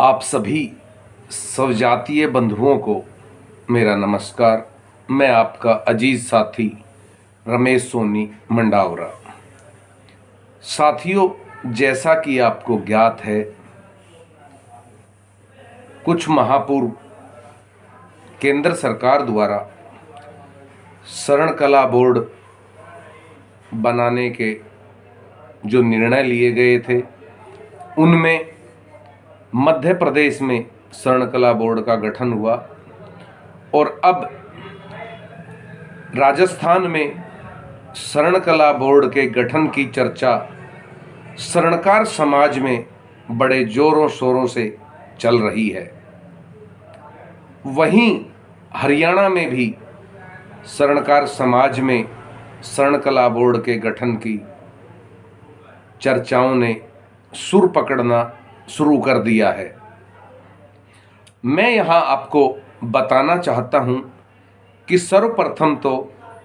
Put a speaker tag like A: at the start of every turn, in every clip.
A: आप सभी स्वजातीय बंधुओं को मेरा नमस्कार। मैं आपका अजीज साथी रमेश सोनी मंडावरा। साथियों, जैसा कि आपको ज्ञात है, कुछ माह पूर्व केंद्र सरकार द्वारा शरण कला बोर्ड बनाने के जो निर्णय लिए गए थे, उनमें मध्य प्रदेश में शरण कला बोर्ड का गठन हुआ और अब राजस्थान में शरण कला बोर्ड के गठन की चर्चा शरणकार समाज में बड़े जोरों शोरों से चल रही है। वहीं हरियाणा में भी शरणकार समाज में शरण कला बोर्ड के गठन की चर्चाओं ने सुर पकड़ना शुरू कर दिया है। मैं यहाँ आपको बताना चाहता हूँ कि सर्वप्रथम तो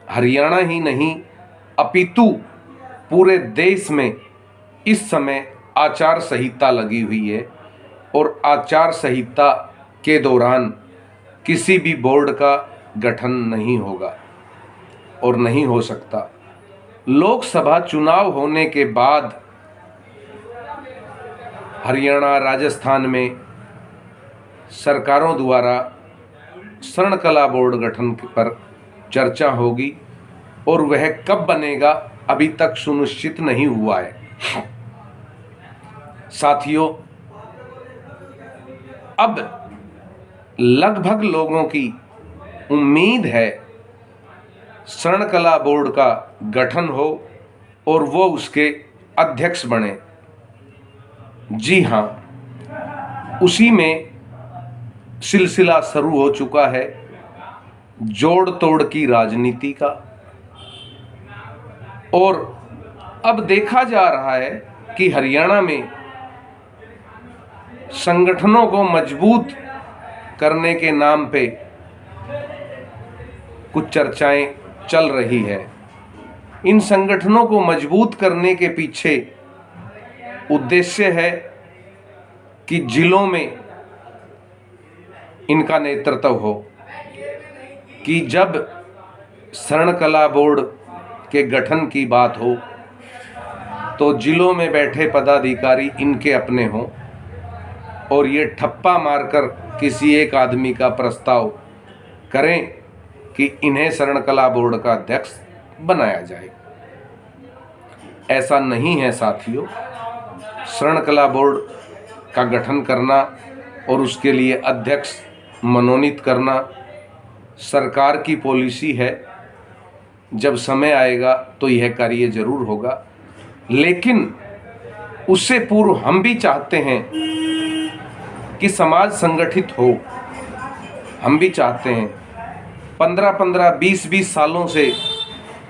A: हरियाणा ही नहीं अपितु पूरे देश में इस समय आचार संहिता लगी हुई है और आचार संहिता के दौरान किसी भी बोर्ड का गठन नहीं होगा और नहीं हो सकता। लोकसभा चुनाव होने के बाद हरियाणा, राजस्थान में सरकारों द्वारा शरण कला बोर्ड गठन पर चर्चा होगी और वह कब बनेगा अभी तक सुनिश्चित नहीं हुआ है। साथियों, अब लगभग लोगों की उम्मीद है शरण कला बोर्ड का गठन हो और वो उसके अध्यक्ष बने। जी हाँ, उसी में सिलसिला शुरू हो चुका है जोड़ तोड़ की राजनीति का। और अब देखा जा रहा है कि हरियाणा में संगठनों को मजबूत करने के नाम पे कुछ चर्चाएं चल रही है। इन संगठनों को मजबूत करने के पीछे उद्देश्य है कि जिलों में इनका नेतृत्व हो, कि जब शरण कला बोर्ड के गठन की बात हो तो जिलों में बैठे पदाधिकारी इनके अपने हों और ये ठप्पा मारकर किसी एक आदमी का प्रस्ताव करें कि इन्हें शरण कला बोर्ड का अध्यक्ष बनाया जाए। ऐसा नहीं है साथियों। शरण कला बोर्ड का गठन करना और उसके लिए अध्यक्ष मनोनीत करना सरकार की पॉलिसी है। जब समय आएगा तो यह कार्य जरूर होगा, लेकिन उससे पूर्व हम भी चाहते हैं कि समाज संगठित हो। हम भी चाहते हैं 15-15, 20-20 सालों से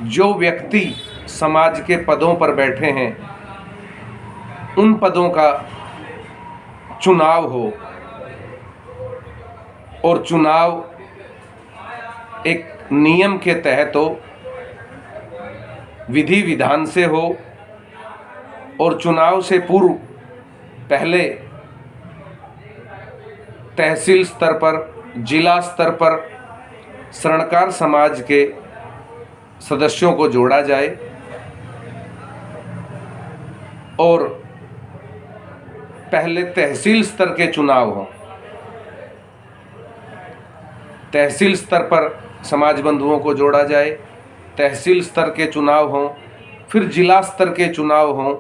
A: जो व्यक्ति समाज के पदों पर बैठे हैं, उन पदों का चुनाव हो और चुनाव एक नियम के तहत हो, विधि विधान से हो और चुनाव से पूर्व पहले तहसील स्तर पर, जिला स्तर पर शरणकार समाज के सदस्यों को जोड़ा जाए और पहले तहसील स्तर के चुनाव हों। तहसील स्तर पर समाज बंधुओं को जोड़ा जाए, तहसील स्तर के चुनाव हों, फिर जिला स्तर के चुनाव हों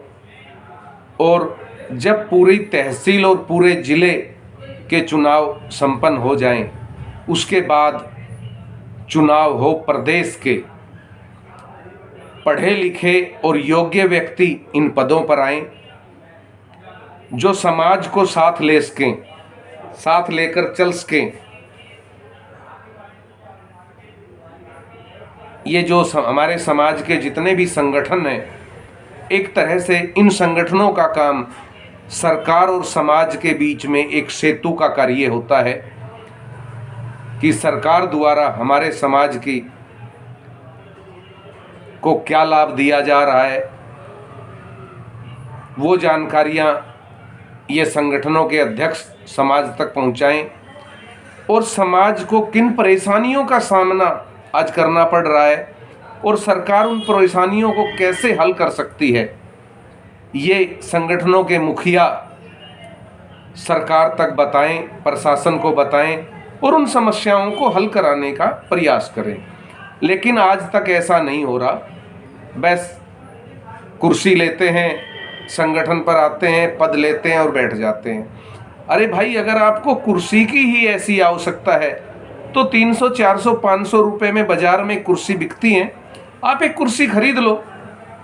A: और जब पूरी तहसील और पूरे ज़िले के चुनाव संपन्न हो जाएं, उसके बाद चुनाव हो प्रदेश के। पढ़े लिखे और योग्य व्यक्ति इन पदों पर आएं, जो समाज को साथ ले सकें, साथ लेकर चल सकें। ये जो हमारे समाज के जितने भी संगठन हैं, एक तरह से इन संगठनों का काम सरकार और समाज के बीच में एक सेतु का कार्य होता है कि सरकार द्वारा हमारे समाज की को क्या लाभ दिया जा रहा है, वो जानकारियाँ ये संगठनों के अध्यक्ष समाज तक पहुंचाएं और समाज को किन परेशानियों का सामना आज करना पड़ रहा है और सरकार उन परेशानियों को कैसे हल कर सकती है, ये संगठनों के मुखिया सरकार तक बताएं, प्रशासन को बताएं और उन समस्याओं को हल कराने का प्रयास करें। लेकिन आज तक ऐसा नहीं हो रहा। बस कुर्सी लेते हैं, संगठन पर आते हैं, पद लेते हैं और बैठ जाते हैं। अरे भाई, अगर आपको कुर्सी की ही ऐसी आवश्यकता है तो 300, 400, 500 रुपये में बाजार में कुर्सी बिकती हैं। आप एक कुर्सी खरीद लो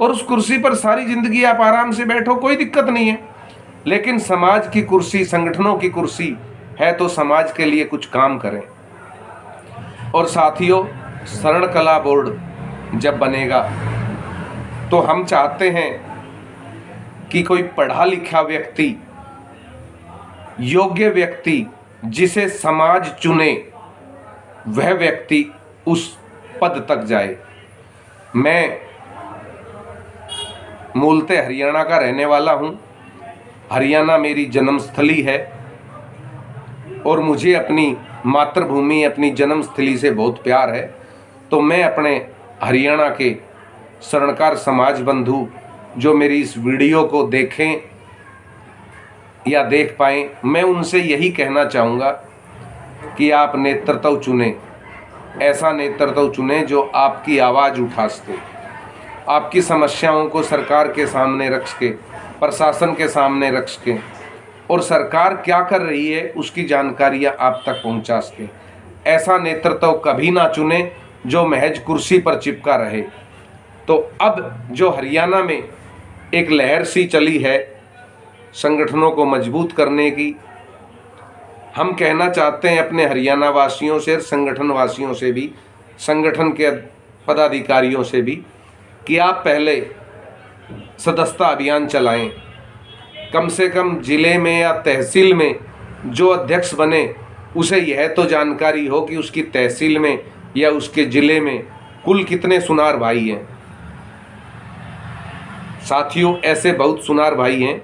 A: और उस कुर्सी पर सारी जिंदगी आप आराम से बैठो, कोई दिक्कत नहीं है। लेकिन समाज की कुर्सी, संगठनों की कुर्सी है तो समाज के लिए कुछ काम करें। और साथियों, शरण कला बोर्ड जब बनेगा तो हम चाहते हैं कि कोई पढ़ा लिखा व्यक्ति, योग्य व्यक्ति, जिसे समाज चुने, वह व्यक्ति उस पद तक जाए। मैं मूलतः हरियाणा का रहने वाला हूं। हरियाणा मेरी जन्मस्थली है और मुझे अपनी मातृभूमि, अपनी जन्मस्थली से बहुत प्यार है। तो मैं अपने हरियाणा के स्वर्णकार समाज बंधु जो मेरी इस वीडियो को देखें या देख पाएं, मैं उनसे यही कहना चाहूँगा कि आप नेतृत्व चुनें, ऐसा नेतृत्व चुनें जो आपकी आवाज़ उठा सके, आपकी समस्याओं को सरकार के सामने रख सके, प्रशासन के सामने रख सके और सरकार क्या कर रही है उसकी जानकारियाँ आप तक पहुँचा सके। ऐसा नेतृत्व कभी ना चुने जो महज कुर्सी पर चिपका रहे। तो अब जो हरियाणा में एक लहर सी चली है संगठनों को मजबूत करने की, हम कहना चाहते हैं अपने हरियाणा वासियों से, संगठन वासियों से भी, संगठन के पदाधिकारियों से भी, कि आप पहले सदस्यता अभियान चलाएं। कम से कम ज़िले में या तहसील में जो अध्यक्ष बने उसे यह तो जानकारी हो कि उसकी तहसील में या उसके ज़िले में कुल कितने सुनार भाई हैं। साथियों, ऐसे बहुत सुनार भाई हैं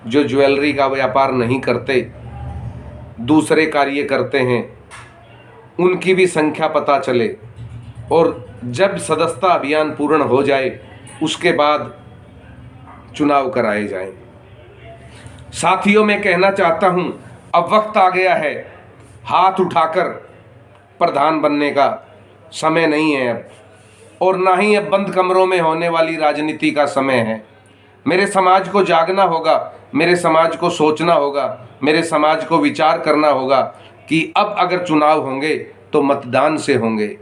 A: जो ज्वेलरी का व्यापार नहीं करते, दूसरे कार्य करते हैं। उनकी भी संख्या पता चले और जब सदस्यता अभियान पूर्ण हो जाए उसके बाद चुनाव कराए जाएं। साथियों, मैं कहना चाहता हूं, अब वक्त आ गया है हाथ उठाकर प्रधान बनने का। समय नहीं है अब, और ना ही अब बंद कमरों में होने वाली राजनीति का समय है। मेरे समाज को जागना होगा, मेरे समाज को सोचना होगा, मेरे समाज को विचार करना होगा कि अब अगर चुनाव होंगे तो मतदान से होंगे,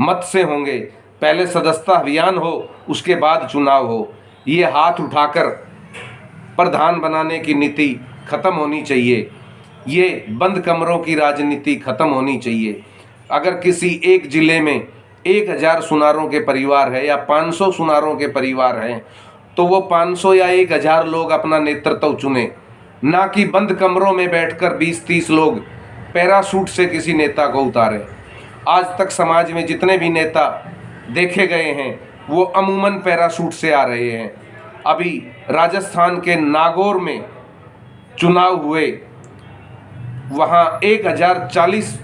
A: मत से होंगे। पहले सदस्यता अभियान हो, उसके बाद चुनाव हो। ये हाथ उठाकर प्रधान बनाने की नीति खत्म होनी चाहिए। ये बंद कमरों की राजनीति खत्म होनी चाहिए। अगर किसी एक ज़िले में 1000 सुनारों के परिवार है या 500 सुनारों के परिवार हैं तो वो 500 या 1000 लोग अपना नेतृत्व चुने, ना कि बंद कमरों में बैठकर 20-30 लोग पैराशूट से किसी नेता को उतारें। आज तक समाज में जितने भी नेता देखे गए हैं वो अमूमन पैराशूट से आ रहे हैं। अभी राजस्थान के नागौर में चुनाव हुए, वहाँ 1040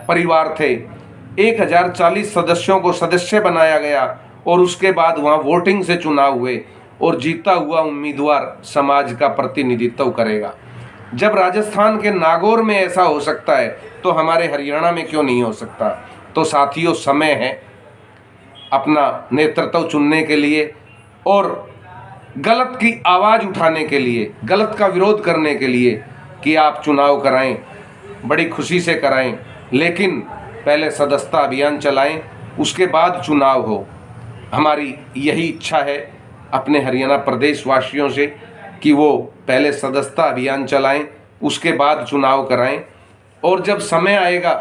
A: परिवार थे, 1040 सदस्यों को सदस्य बनाया गया और उसके बाद वहाँ वोटिंग से चुनाव हुए और जीता हुआ उम्मीदवार समाज का प्रतिनिधित्व करेगा। जब राजस्थान के नागौर में ऐसा हो सकता है तो हमारे हरियाणा में क्यों नहीं हो सकता। तो साथियों, समय है अपना नेतृत्व चुनने के लिए और गलत की आवाज़ उठाने के लिए, गलत का विरोध करने के लिए कि आप चुनाव कराएं, बड़ी खुशी से कराएं, लेकिन पहले सदस्यता अभियान चलाएं, उसके बाद चुनाव हो। हमारी यही इच्छा है अपने हरियाणा प्रदेश वासियों से कि वो पहले सदस्यता अभियान चलाएं, उसके बाद चुनाव कराएं और जब समय आएगा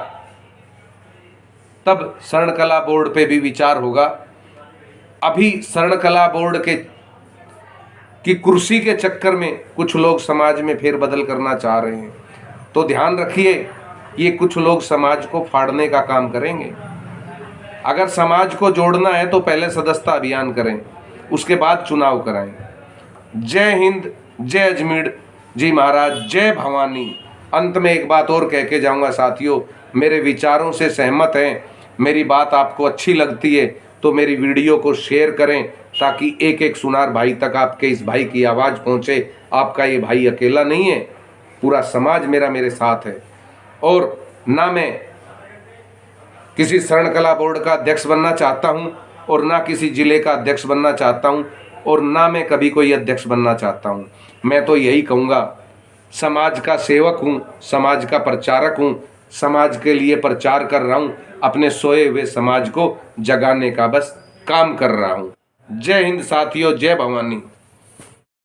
A: तब शरण कला बोर्ड पे भी विचार होगा। अभी शरण कला बोर्ड की कुर्सी के चक्कर में कुछ लोग समाज में फेरबदल करना चाह रहे हैं, तो ध्यान रखिए, ये कुछ लोग समाज को फाड़ने का काम करेंगे। अगर समाज को जोड़ना है तो पहले सदस्यता अभियान करें, उसके बाद चुनाव कराएं। जय हिंद, जय अजमेर जी महाराज, जय भवानी। अंत में एक बात और कह के जाऊंगा साथियों, मेरे विचारों से सहमत हैं, मेरी बात आपको अच्छी लगती है तो मेरी वीडियो को शेयर करें, ताकि एक एक सुनार भाई तक आपके इस भाई की आवाज़ पहुंचे। आपका ये भाई अकेला नहीं है, पूरा समाज मेरे साथ है। और ना मैं किसी शरण कला बोर्ड का अध्यक्ष बनना चाहता हूं, और ना किसी जिले का अध्यक्ष बनना चाहता हूं, और ना मैं कभी कोई अध्यक्ष बनना चाहता हूं। मैं तो यही कहूँगा, समाज का सेवक हूं, समाज का प्रचारक हूं, समाज के लिए प्रचार कर रहा हूं, अपने सोए हुए समाज को जगाने का बस काम कर रहा हूं। जय हिंद साथियों, जय भवानी।